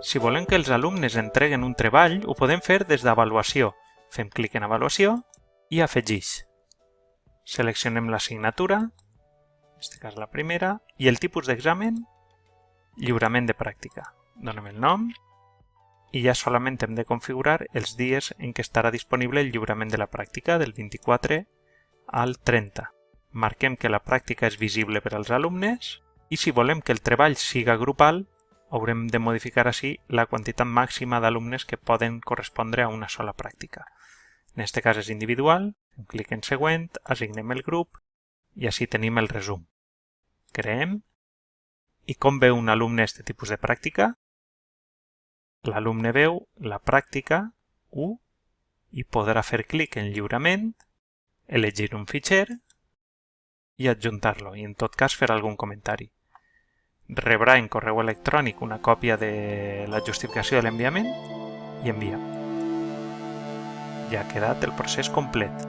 Si volem que els alumnes entreguen un treball, ho podem fer des d'Avaluació. Fem clic en Avaluació i Afegeix. Seleccionem l'assignatura, en aquest cas la primera, i el tipus d'examen, lliurament de pràctica. Donem el nom i ja solament hem de configurar els dies en què estarà disponible el lliurament de la pràctica, del 24 al 30. Marquem que la pràctica és visible per als alumnes i si volem que el treball siga grupal, haurem de modificar així la quantitat màxima d'alumnes que poden correspondre a una sola pràctica. En aquest cas és individual, fem clic en Següent, assignem el grup i així tenim el resum. Creem. I com veu un alumne aquest tipus de pràctica? L'alumne veu la pràctica 1 i podrà fer clic en Lliurament, elegir un fitxer i adjuntar-lo, i en tot cas fer algun comentari. Rebrà en correu electrònic una còpia de la justificació de l'enviament i envia. Ja ha quedat el procés complet.